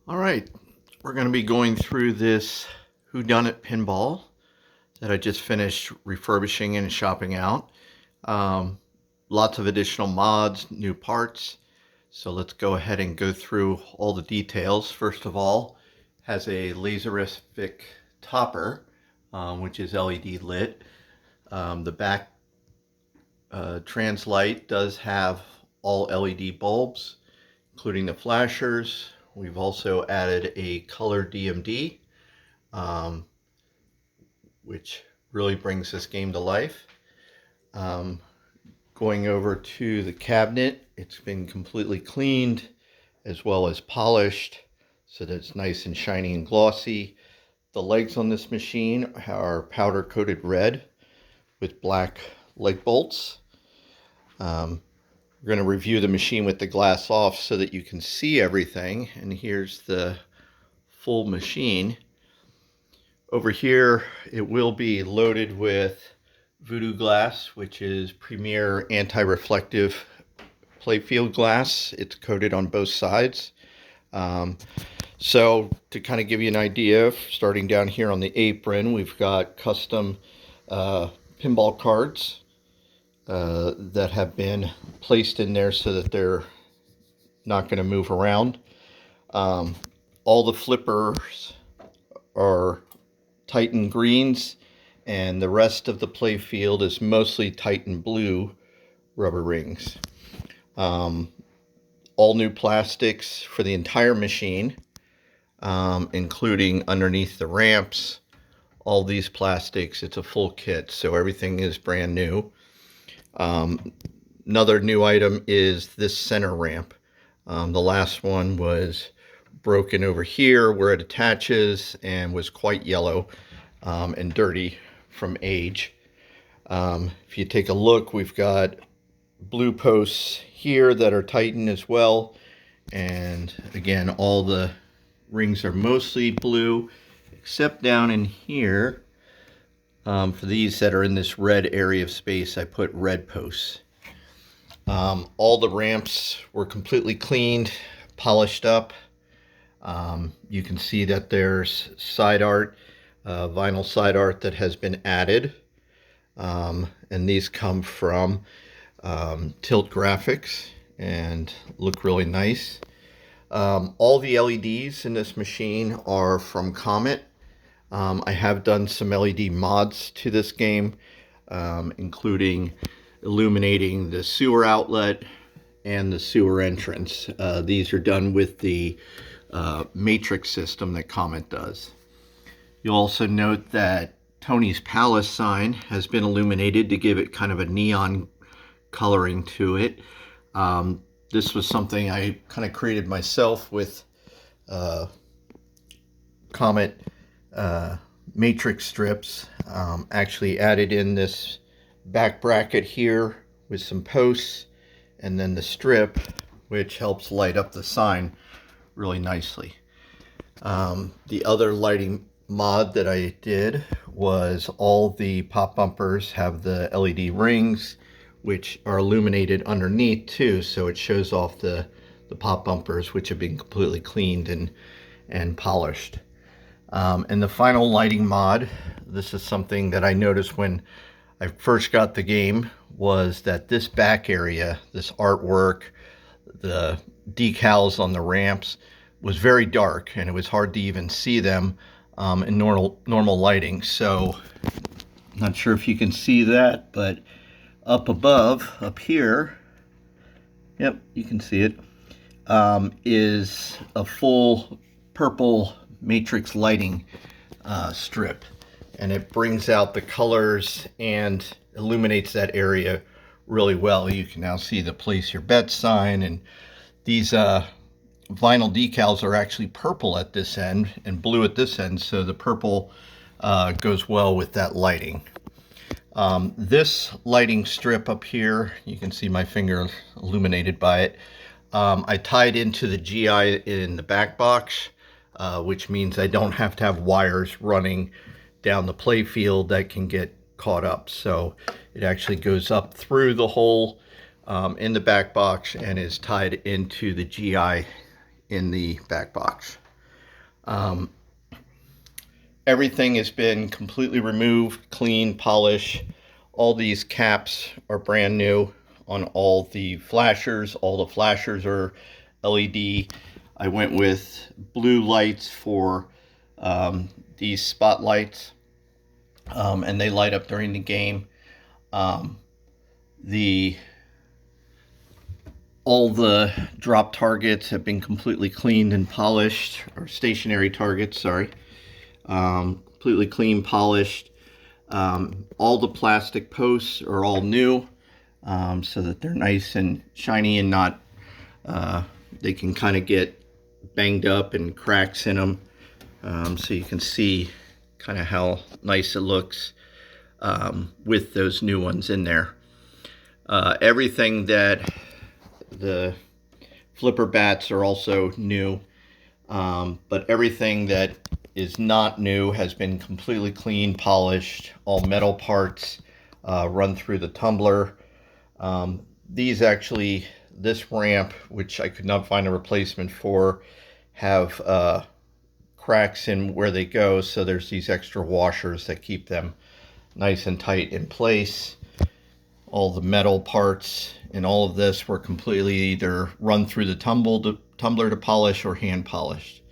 All right, we're going to be going through this Dunnit pinball that I just finished refurbishing and shopping out. Lots of additional mods, new parts. So let's go ahead and go through all the details. First of all, has a laserific topper, which is LED lit. The back trans light does have all LED bulbs, including the flashers. We've also added a color DMD, which really brings this game to life. Going over to the cabinet, it's been completely cleaned as well as polished so that it's nice and shiny and glossy. The legs on this machine are powder coated red with black leg bolts. We're going to review the machine with the glass off so that you can see everything. And here's the full machine. Over here, it will be loaded with Voodoo glass, which is premier anti-reflective playfield glass. It's coated on both sides. So to kind of give you an idea, starting down here on the apron, we've got custom pinball cards that have been placed in there so that they're not going to move around. All the flippers are Titan greens, and the rest of the play field is mostly Titan blue rubber rings. All new plastics for the entire machine, including underneath the ramps. All these plastics, it's a full kit, so everything is brand new. Another new item is this center ramp. The last one was broken over here where it attaches and was quite yellow and dirty from age. If you take a look, we've got blue posts here that are Titan as well. And again, all the rings are mostly blue, except down in here. For these that are in this red area of space, I put red posts. All the ramps were completely cleaned, polished up. You can see that there's side art, vinyl side art that has been added. And these come from Tilt Graphics and look really nice. All the LEDs in this machine are from Comet. I have done some LED mods to this game, including illuminating the sewer outlet and the sewer entrance. These are done with the matrix system that Comet does. You'll also note that Tony's Palace sign has been illuminated to give it kind of a neon coloring to it. This was something I kind of created myself with Comet matrix strips. Actually added in this back bracket here with some posts and then the strip, which helps light up the sign really nicely. The other lighting mod that I did was all the pop bumpers have the LED rings, which are illuminated underneath too, so it shows off the pop bumpers, which have been completely cleaned and polished. And the final lighting mod, this is something that I noticed when I first got the game, was that this back area, this artwork, the decals on the ramps was very dark and it was hard to even see them in normal lighting. So I'm not sure if you can see that, but up above, up here, yep, you can see it, is a full purple matrix lighting strip, and it brings out the colors and illuminates that area really well. You can now see the place your bet sign, and these vinyl decals are actually purple at this end and blue at this end, so the purple goes well with that lighting. This lighting strip up here, you can see my finger illuminated by it. I tied into the GI in the back box, which means I don't have to have wires running down the play field that can get caught up. So it actually goes up through the hole in the back box and is tied into the GI in the back box. Um, Everything has been completely removed, clean, polished. All these caps are brand new on all the flashers. All the flashers are LED. I went with blue lights for these spotlights, and they light up during the game. Um, the all the drop targets have been completely cleaned and polished, or stationary targets, sorry. Completely clean, polished. All the plastic posts are all new, so that they're nice and shiny and not, they can kind of get banged up and cracks in them. So you can see kind of how nice it looks with those new ones in there. Everything that the flipper bats are also new, but everything that is not new has been completely clean, polished, all metal parts run through the tumbler. These actually, this ramp, which I could not find a replacement for, have cracks in where they go, so there's these extra washers that keep them nice and tight in place. All the metal parts and all of this were completely either run through the tumbler to polish or hand polished.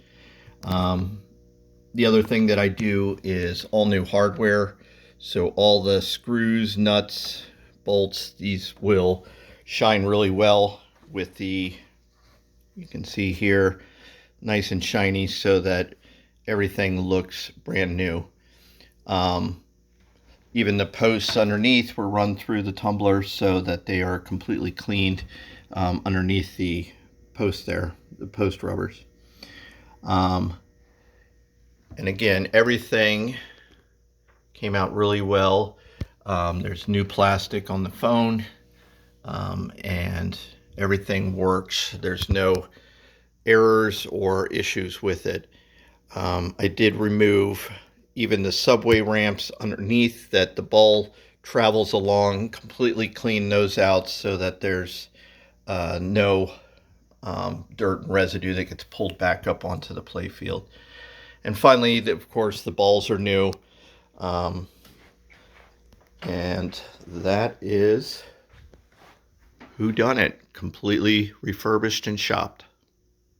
The other thing that I do is all new hardware. So all the screws, nuts, bolts, these will shine really well with the, you can see here, nice and shiny so that everything looks brand new. Even the posts underneath were run through the tumbler so that they are completely cleaned underneath the post there, the post rubbers. And again, everything came out really well. There's new plastic on the phone, and everything works. There's no errors or issues with it. I did remove even the subway ramps underneath that the ball travels along, completely clean those out so that there's no dirt and residue that gets pulled back up onto the play field. And finally, of course, the balls are new. And that is Who Done It, completely refurbished and shopped.